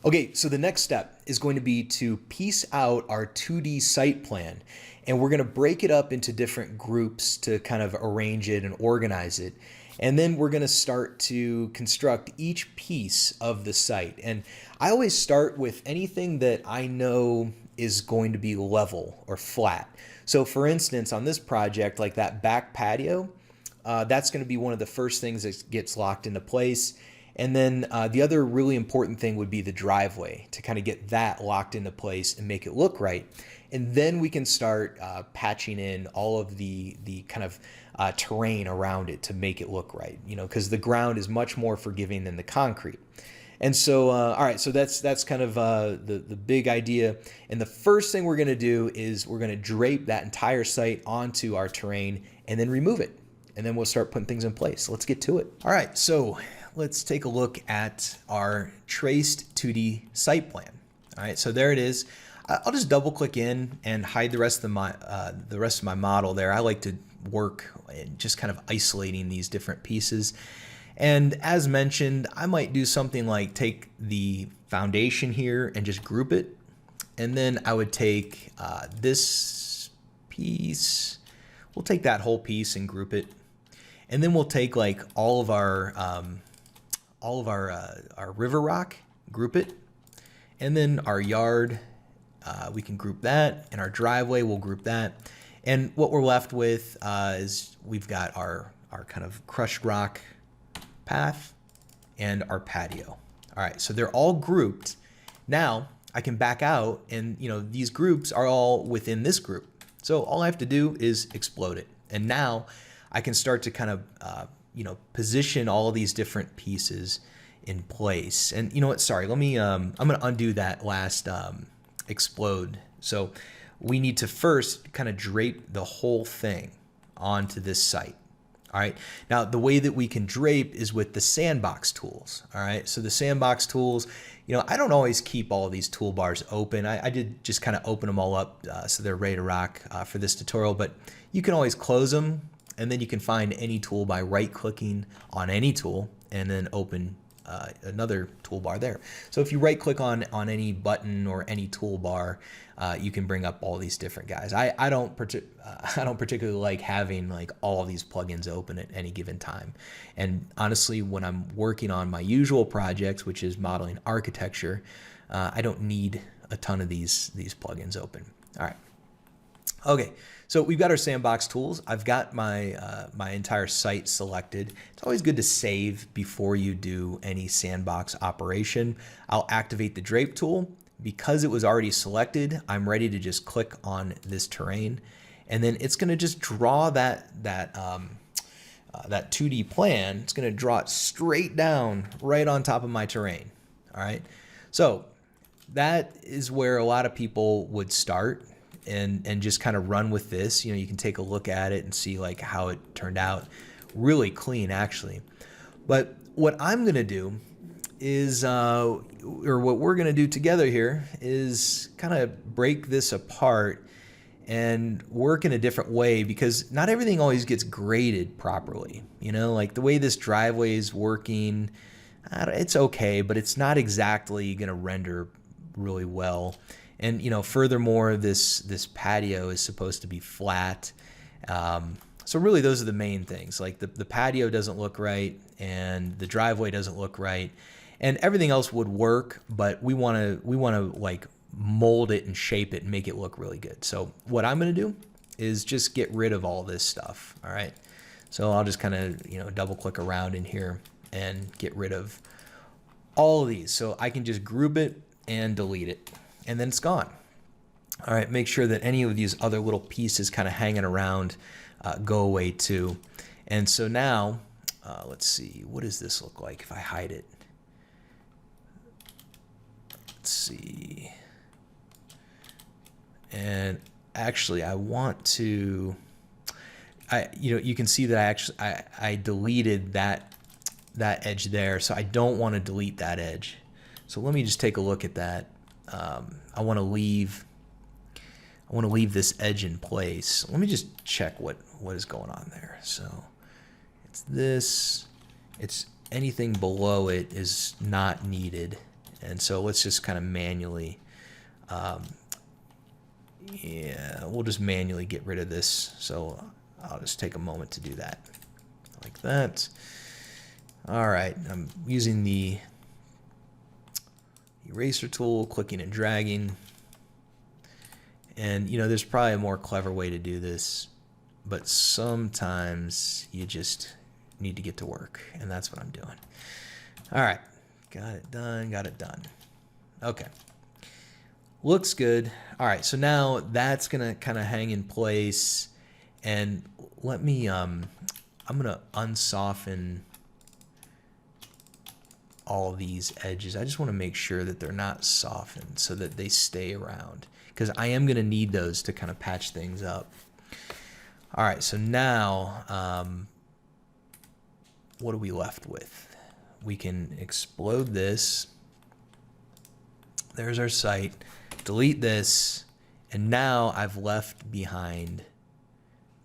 Okay, so the next step is going to be to piece out our 2D site plan, and we're going to break it up into different groups to kind of arrange it and organize it. And then we're going to start to construct each piece of the site. And I always start with anything that I know is going to be level or flat. So for instance, on this project, like that back patio, that's going to be one of the first things that gets locked into place. And then the other really important thing would be the driveway, to kind of get that locked into place and make it look right. And then we can start patching in all of the kind of terrain around it to make it look right, you know, because the ground is much more forgiving than the concrete. And so, all right, so that's kind of the big idea. And the first thing we're going to do is we're going to drape that entire site onto our terrain and then remove it. And then we'll start putting things in place. Let's get to it. All right, so let's take a look at our traced 2D site plan. All right, so there it is. I'll just double click in and hide the rest of my model there. I like to work in just kind of isolating these different pieces. And as mentioned, I might do something like take the foundation here and just group it. And then I would take this piece, we'll take that whole piece and group it. And then we'll take like all of our river rock, group it. And then our yard, we can group that, and our driveway, we'll group that. And what we're left with is we've got our kind of crushed rock path and our patio. All right, so they're all grouped. Now I can back out, and you know, these groups are all within this group. So all I have to do is explode it. And now I can start to kind of, you know, position all of these different pieces in place. And you know what, sorry, let me, I'm gonna undo that last explode. So we need to first kind of drape the whole thing onto this site. All right, now the way that we can drape is with the sandbox tools. All right, so the sandbox tools, you know, I don't always keep all of these toolbars open. I did just kind of open them all up so they're ready to rock for this tutorial, but you can always close them, and then you can find any tool by right-clicking on any tool and then open another toolbar there. So if you right-click on any button or any toolbar, you can bring up all these different guys. I don't particularly like having like all of these plugins open at any given time. And honestly, when I'm working on my usual projects, which is modeling architecture, I don't need a ton of these plugins open. All right. Okay, so we've got our sandbox tools. I've got my my entire site selected. It's always good to save before you do any sandbox operation. I'll activate the Drape tool. Because it was already selected, I'm ready to just click on this terrain, and then it's going to just draw that 2D plan. It's going to draw it straight down right on top of my terrain. All right, so that is where a lot of people would start and just kind of run with this. You know, you can take a look at it and see like how it turned out. Really clean, actually. But what I'm going to do is, or what we're going to do together here is kind of break this apart and work in a different way, because not everything always gets graded properly. You know, like the way this driveway is working, it's okay, but it's not exactly going to render really well. And you know, furthermore, this patio is supposed to be flat. So really those are the main things. Like the patio doesn't look right and the driveway doesn't look right, and everything else would work, but we want to like mold it and shape it and make it look really good. So what I'm going to do is just get rid of all this stuff. All right. So I'll just kind of, you know, double click around in here and get rid of all of these. So I can just group it and delete it, and then it's gone. All right, make sure that any of these other little pieces kind of hanging around go away too. And so now, let's see, what does this look like if I hide it? Let's see. And actually, I want to, you know, you can see that I deleted that edge there, so I don't want to delete that edge. So let me just take a look at that. I want to leave this edge in place. Let me just check what is going on there. So it's this. It's anything below it is not needed, And so let's just kind of manually, yeah, we'll just manually get rid of this. So I'll just take a moment to do that, like that. All right, I'm using the eraser tool, clicking and dragging. And, you know, there's probably a more clever way to do this, but sometimes you just need to get to work, and that's what I'm doing. All right, got it done, got it done. Okay, looks good. All right, so now that's gonna kind of hang in place, and let me, I'm gonna unsoften all these edges. I just want to make sure that they're not softened so that they stay around, because I am going to need those to kind of patch things up. All right, so now what are we left with? We can explode this. There's our site. Delete this, and now I've left behind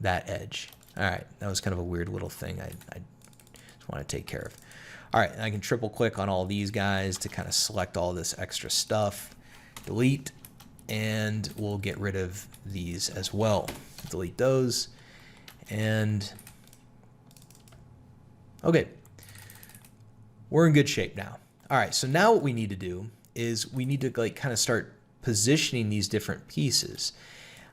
that edge. All right, that was kind of a weird little thing I just want to take care of. All right, and I can triple click on all these guys to kind of select all this extra stuff. Delete, and we'll get rid of these as well. Delete those, and okay, we're in good shape now. All right, so now what we need to do is we need to like kind of start positioning these different pieces.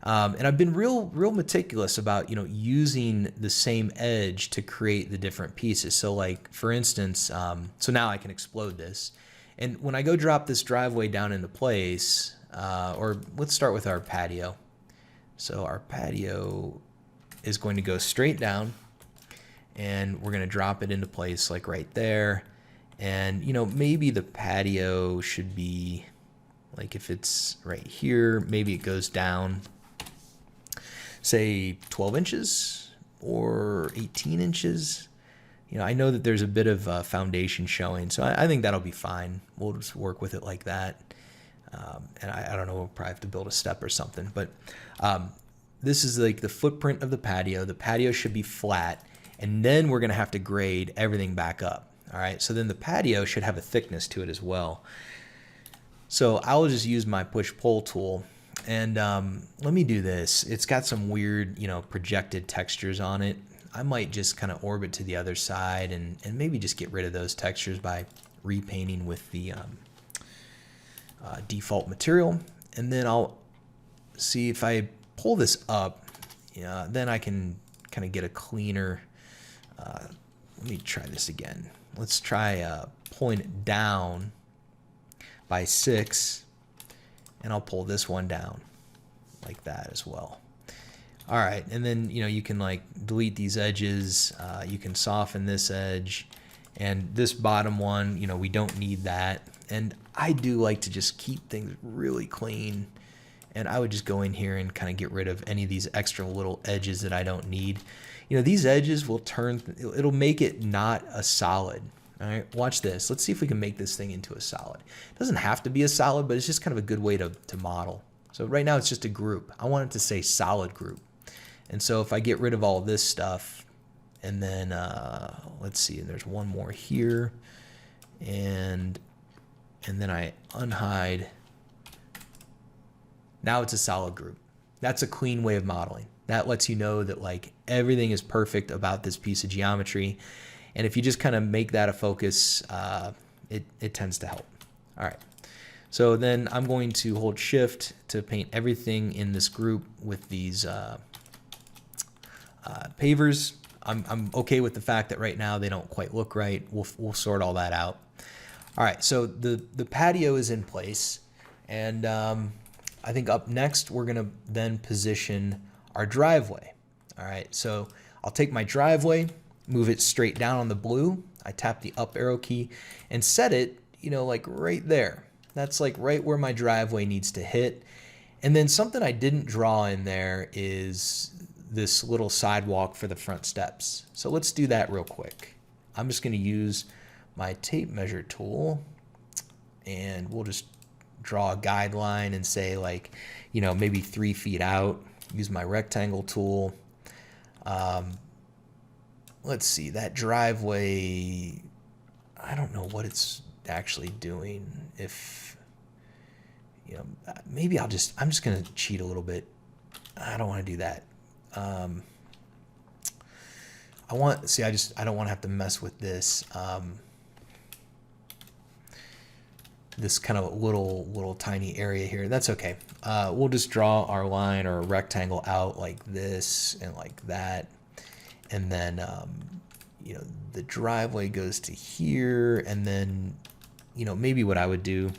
And I've been real meticulous about, you know, using the same edge to create the different pieces. So like, for instance, so now I can explode this. And when I go drop this driveway down into place, or let's start with our patio. So our patio is going to go straight down, and we're going to drop it into place like right there. And, you know, maybe the patio should be like, if it's right here, maybe it goes down, say 12 inches or 18 inches. You know, I know that there's a bit of foundation showing, so I think that'll be fine. We'll just work with it like that. And I don't know, we'll probably have to build a step or something, but this is like the footprint of the patio. The patio should be flat, and then we're gonna have to grade everything back up. All right, so then the patio should have a thickness to it as well. So I will just use my push-pull tool, and let me do this. It's got some weird, you know, projected textures on it. I might just kind of orbit to the other side and maybe just get rid of those textures by repainting with the default material. And then I'll see if I pull this up, then I can kind of get a cleaner, let me try this again. Let's try pulling it down by 6, and I'll pull this one down like that as well. All right, and then you can like delete these edges. You can soften this edge, and this bottom one, we don't need that. And I do like to just keep things really clean, and I would just go in here and kind of get rid of any of these extra little edges that I don't need. These edges will it'll make it not a solid. All right, watch this. Let's see if we can make this thing into a solid. It doesn't have to be a solid, but it's just kind of a good way to model. So right now it's just a group. I want it to say solid group. And so if I get rid of all this stuff, and then let's see, there's one more here, and then I unhide. Now it's a solid group. That's a clean way of modeling. That lets you know that like everything is perfect about this piece of geometry. And if you just kind of make that a focus, it tends to help. All right. So then I'm going to hold Shift to paint everything in this group with these pavers. I'm okay with the fact that right now they don't quite look right. We'll sort all that out. All right. So the patio is in place, and I think up next we're gonna then position our driveway. All right. So I'll take my driveway, move it straight down on the blue. I tap the up arrow key and set it, like right there. That's like right where my driveway needs to hit. And then something I didn't draw in there is this little sidewalk for the front steps. So let's do that real quick. I'm just going to use my tape measure tool, and we'll just draw a guideline and say like, maybe 3 feet out. Use my rectangle tool. Let's see, that driveway, I don't know what it's actually doing. If, you know, maybe I'm just going to cheat a little bit. I don't want to do that. I don't want to have to mess with this. This kind of little tiny area here. That's okay. We'll just draw our line or a rectangle out like this and like that. And then, you know, the driveway goes to here. And then, you know, maybe what I would do,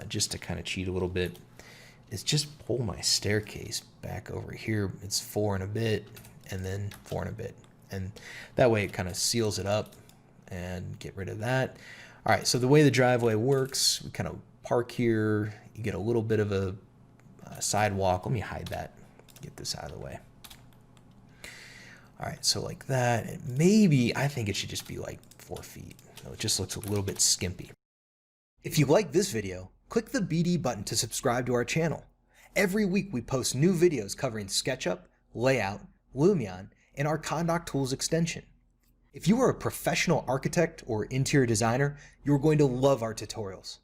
just to kind of cheat a little bit, is just pull my staircase back over here. It's 4 and a bit, and then 4 and a bit. And that way it kind of seals it up, and get rid of that. All right, so the way the driveway works, we kind of park here. You get a little bit of a sidewalk. Let me hide that, get this out of the way. All right, so like that. And maybe, I think it should just be like 4 feet. So it just looks a little bit skimpy. If you like this video, click the BD button to subscribe to our channel. Every week we post new videos covering SketchUp, Layout, Lumion, and our Artisan Tools Extension. If you are a professional architect or interior designer, you're going to love our tutorials.